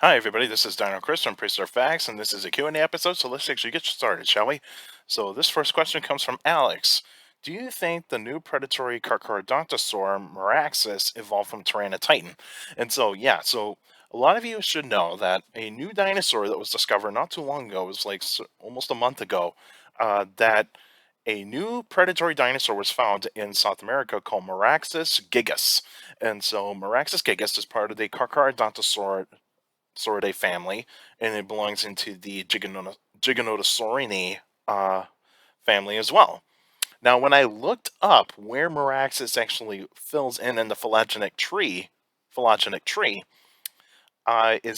Hi everybody, this is Dino Chris from Prehistoric Facts, and this is a Q&A episode, so let's actually get started, shall we? So this first question comes from Alex. Do you think the new predatory Carcharodontosaur Meraxes evolved from Tyrannititan? And so, yeah, so a lot of you should know that a new dinosaur that was discovered not too long ago, it was like almost a month ago, that a new predatory dinosaur was found in South America called Meraxes gigas. And so Meraxes gigas is part of the Carcharodontosaur Sauridae family, and it belongs into the Giganotosaurinae family as well. Now, when I looked up where Miraxis actually fills in the phylogenetic tree, is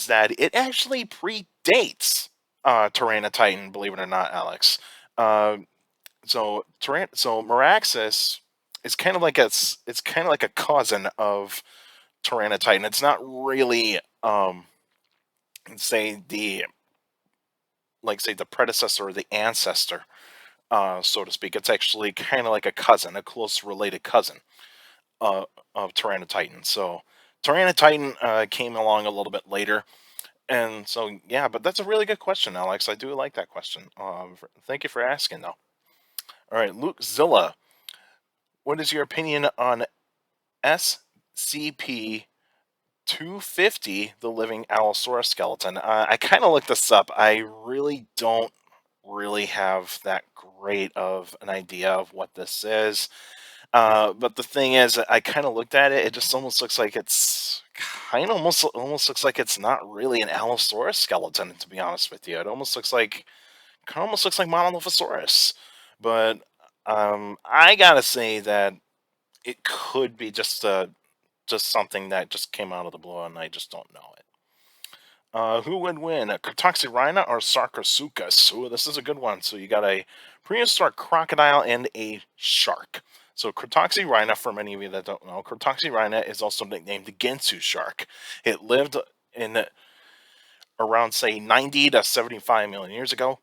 that it actually predates Tyrannititan, believe it or not, Alex. Uh, so Miraxis is kind of like it's kind of like a cousin of Tyrannititan. It's not really say the say the predecessor or the ancestor, so to speak. It's actually kind of like a cousin, a close related cousin uh, of Tyrannititan. So Tyrannititan came along a little bit later, and so yeah. But that's a really good question, Alex. I do like that question. Thank you for asking, though. All right, Luke Zilla, what is your opinion on SCP 250, the living Allosaurus skeleton? I kind of looked this up. I really don't really have that great of an idea of what this is. But the thing is, I kind of looked at it. It just almost looks like it's kind of almost looks like it's not really an Allosaurus skeleton. To be honest with you, it almost looks like kind of almost looks like Monolithosaurus. But I gotta say that it could be just something that just came out of the blue, and I just don't know it. Who would win, a rhino or Sarcosuchus? Ooh, this is a good one. So you got a prehistoric crocodile and a shark. So rhino, for many of you that don't know, rhino is also nicknamed the Ginsu shark. It lived in around, say, 90 to 75 million years ago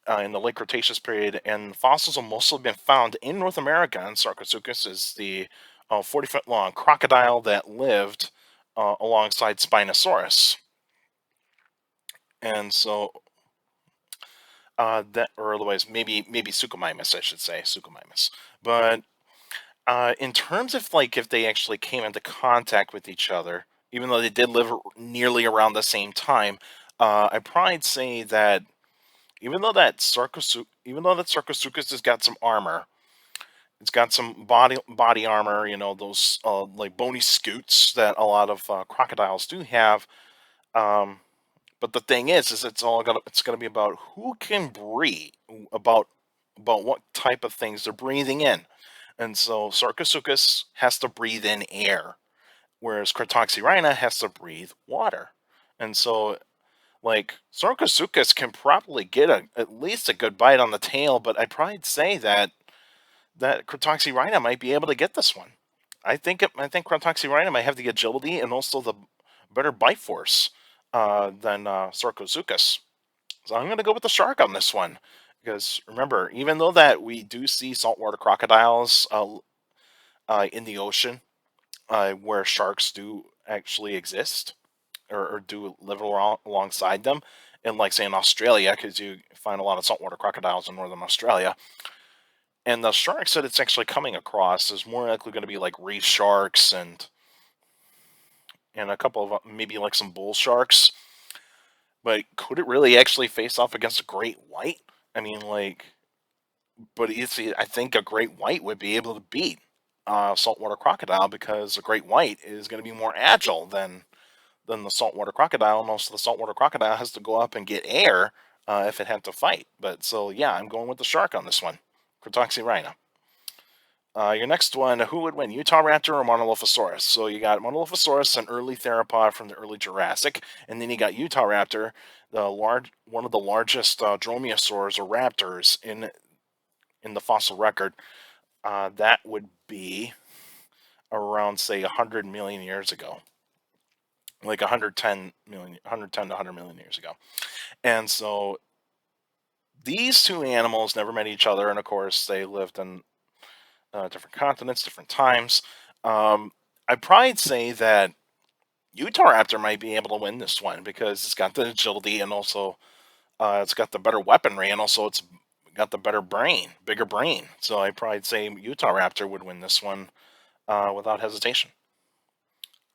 in the late Cretaceous period, and fossils have mostly been found in North America. And Sarcosuchus is the 40-foot long crocodile that lived alongside Spinosaurus. And so that, or otherwise maybe Suchomimus, I should say Suchomimus. But in terms of like if they actually came into contact with each other, even though they did live nearly around the same time, I'd probably say that even though that Sarcosuchus has got some armor, it's got some body armor, those like bony scutes that a lot of crocodiles do have. Um, but the thing is it's gonna be about who can breathe, about what type of things they're breathing in, and so Sarcosuchus has to breathe in air, whereas Cretoxyrhina has to breathe water, and so like Sarcosuchus can probably get at least a good bite on the tail, but I'd probably say that Cretoxyrhina might be able to get this one. I think Cretoxyrhina might have the agility and also the better bite force than Sarcosuchus. So I'm going to go with the shark on this one. Because remember, even though that we do see saltwater crocodiles in the ocean, where sharks do actually exist or do live alongside them, and like say in Australia, because you find a lot of saltwater crocodiles in northern Australia, and the sharks that it's actually coming across is more likely going to be like reef sharks and a couple of maybe like some bull sharks. But could it really actually face off against a great white? I mean, like, but I think a great white would be able to beat saltwater crocodile because a great white is going to be more agile than the saltwater crocodile. Most of the saltwater crocodile has to go up and get air if it had to fight. But so yeah, I'm going with the shark on this one. Cretoxyrhina. Your next one, who would win, Utahraptor or Monolithosaurus? So you got Monolithosaurus, an early theropod from the early Jurassic, and then you got Utahraptor, one of the largest dromaeosaurs or raptors in the fossil record. That would be around, say, 100 million years ago, like 110 to 100 million years ago. And so these two animals never met each other, and of course they lived in different continents, different times. I'd probably say that Utahraptor might be able to win this one because it's got the agility and also it's got the better weaponry and also it's got the better brain, bigger brain. So I'd probably say Utahraptor would win this one without hesitation.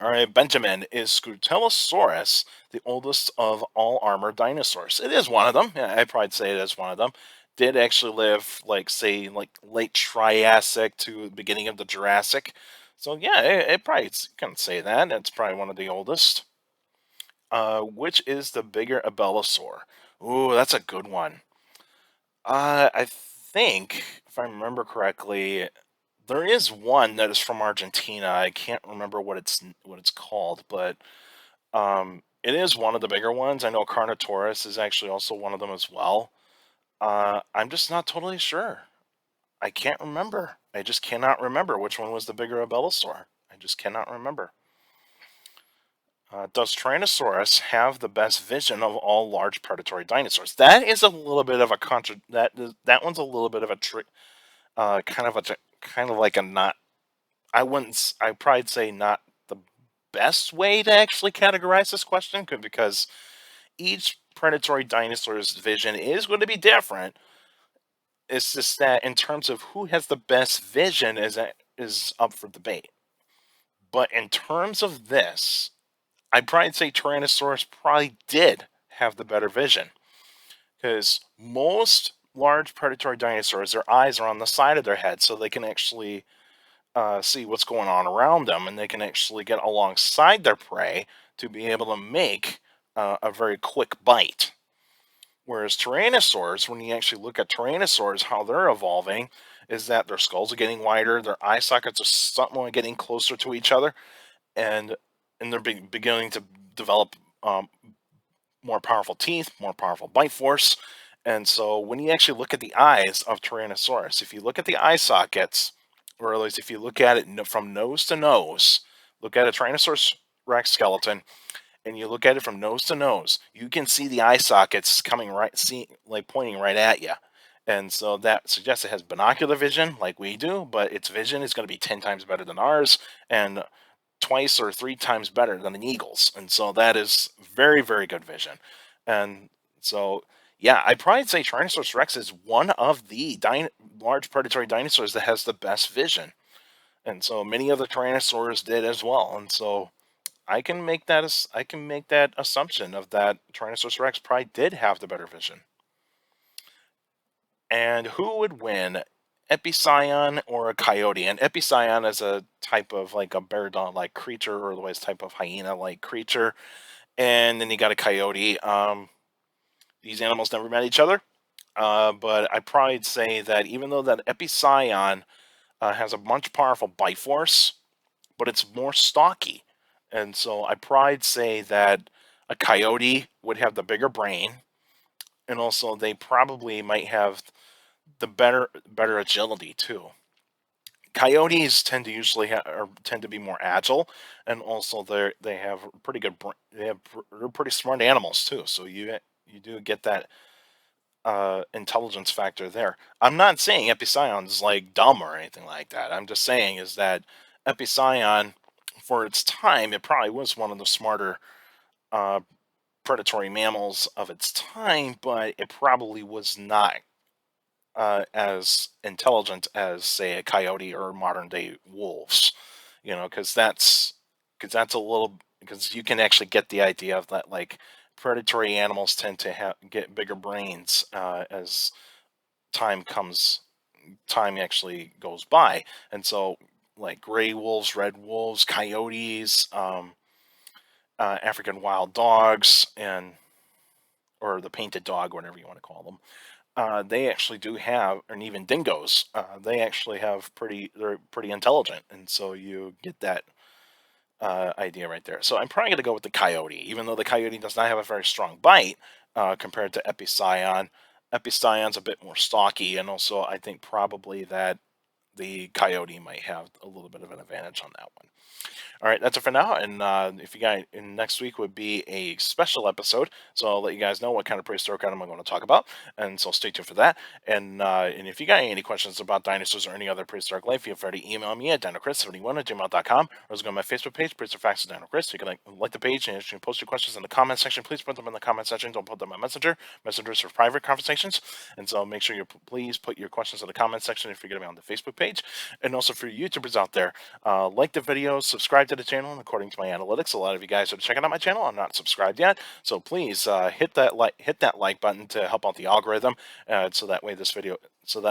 All right, Benjamin, is Scutellosaurus the oldest of all armored dinosaurs? It is one of them. Yeah, I'd probably say it is one of them. Did actually live, like, say, like late Triassic to the beginning of the Jurassic. So yeah, it probably can say that. It's probably one of the oldest. Which is the bigger Abelisaur? Ooh, that's a good one. I think, if I remember correctly, there is one that is from Argentina. I can't remember what it's called, but it is one of the bigger ones. I know Carnotaurus is actually also one of them as well. I'm just not totally sure. I can't remember. I just cannot remember which one was the bigger Abelisaur. I just cannot remember. Does Tyrannosaurus have the best vision of all large predatory dinosaurs? That is a little bit of a that one's a little bit of a trick, kind of like a not. I probably say not the best way to actually categorize this question because each predatory dinosaur's vision is going to be different. It's just that in terms of who has the best vision is up for debate. But in terms of this, I'd probably say Tyrannosaurus probably did have the better vision because most large predatory dinosaurs, their eyes are on the side of their head, so they can actually see what's going on around them, and they can actually get alongside their prey to be able to make a very quick bite. Whereas Tyrannosaurs, when you actually look at Tyrannosaurs, how they're evolving is that their skulls are getting wider, their eye sockets are somewhat getting closer to each other, and they're beginning to develop more powerful teeth, more powerful bite force. And so when you actually look at the eyes of Tyrannosaurus, if you look at the eye sockets, or at least if you look at it from nose to nose, look at a Tyrannosaurus Rex skeleton, and you look at it from nose to nose, you can see the eye sockets coming right, like pointing right at you. And so that suggests it has binocular vision like we do, but its vision is going to be 10 times better than ours and twice or three times better than an eagle's. And so that is very, very good vision. And so, yeah, I'd probably say Tyrannosaurus Rex is one of the large predatory dinosaurs that has the best vision. And so many other Tyrannosaurs did as well. And so I can make that assumption of that Tyrannosaurus Rex probably did have the better vision. And who would win, Epicyon or a coyote? And Epicyon is a type of like a bear like creature, or otherwise type of hyena like creature. And then you got a coyote. These animals never met each other. But I probably say that even though that Epicyon has a much powerful bite force, but it's more stocky. And so I probably say that a coyote would have the bigger brain, and also they probably might have the better agility too. Coyotes tend to usually or tend to be more agile, and also they have pretty good. They're pretty smart animals too. So you do get that intelligence factor there. I'm not saying Epicyon's like dumb or anything like that. I'm just saying is that Epicyon, for its time, it probably was one of the smarter uh, predatory mammals of its time, but it probably was not as intelligent as, say, a coyote or modern day wolves. You know, because that's a little because you can actually get the idea of that, like predatory animals tend to get bigger brains as time comes time actually goes by. And so like gray wolves, red wolves, coyotes, African wild dogs, and or the painted dog, whatever you want to call them, they actually do have, and even dingoes, they actually have they're pretty intelligent, and so you get that idea right there. So I'm probably going to go with the coyote, even though the coyote does not have a very strong bite compared to Epicyon. Epicyon's a bit more stocky, and also I think probably that the coyote might have a little bit of an advantage on that one. All right, that's it for now. And if you guys, and next week would be a special episode, so I'll let you guys know what kind of prehistoric item I'm going to talk about, and so stay tuned for that. And if you got any questions about dinosaurs or any other prehistoric life, feel free to email me at dinochrist71@gmail.com, or just go to my Facebook page, Prehistoric Facts with Dino Chris. You can like the page, and if you post your questions in the comment section, please put them in the comment section. Don't put them on Messenger. Messengers for private conversations, and so make sure you please put your questions in the comment section if you're going to be on the Facebook page, and also for YouTubers out there. Like the video, subscribe to the channel, and according to my analytics, a lot of you guys are checking out my channel. I'm not subscribed yet, so please hit that like button to help out the algorithm, so that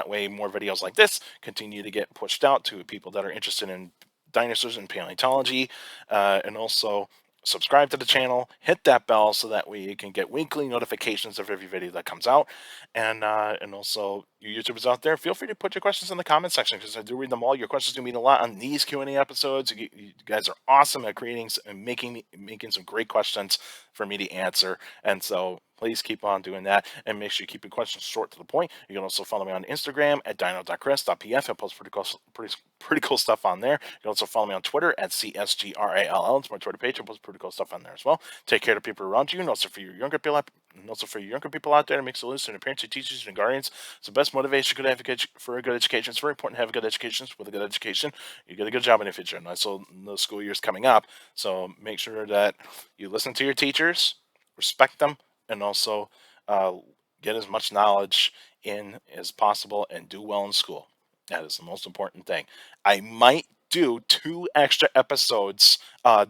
way more videos like this continue to get pushed out to people that are interested in dinosaurs and paleontology, and also subscribe to the channel, hit that bell so that way you can get weekly notifications of every video that comes out. And also, you YouTubers out there, feel free to put your questions in the comment section, because I do read them all. Your questions do mean a lot on these Q&A episodes. You guys are awesome at creating and making some great questions for me to answer, and so please keep on doing that, and make sure you keep your questions short to the point. You can also follow me on Instagram at dino.chris.pf. I post pretty cool stuff on there. You can also follow me on Twitter at CSGRALL. It's my Twitter page. I post pretty cool stuff on there as well. Take care of the people around you, and also for your younger people out there, to make solutions and parents and teachers and guardians. It's the best motivation for a good education. It's very important to have a good education. With a good education, you get a good job in the future. And so the school year's coming up, so make sure that you listen to your teachers, respect them, and also get as much knowledge in as possible, and do well in school. That is the most important thing. I might do 2 extra episodes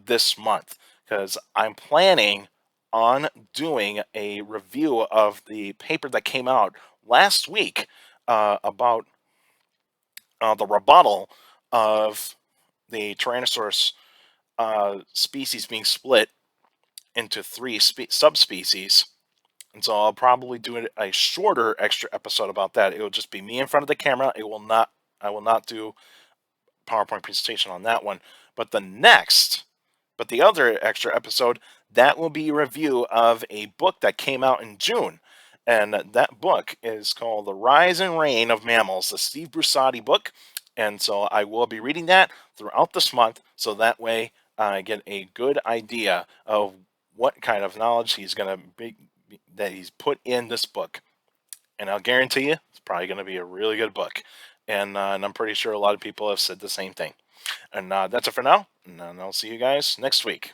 this month, because I'm planning on doing a review of the paper that came out last week about the rebuttal of the Tyrannosaurus species being split into 3 subspecies. And so I'll probably do a shorter extra episode about that. It will just be me in front of the camera. I will not do PowerPoint presentation on that one. But the other extra episode, that will be a review of a book that came out in June. And that book is called The Rise and Reign of Mammals, the Steve Brusati book. And so I will be reading that throughout this month, so that way I get a good idea of what kind of knowledge he's going to be, that he's put in this book. And I'll guarantee you, it's probably going to be a really good book. And I'm pretty sure a lot of people have said the same thing. And that's it for now. And I'll see you guys next week.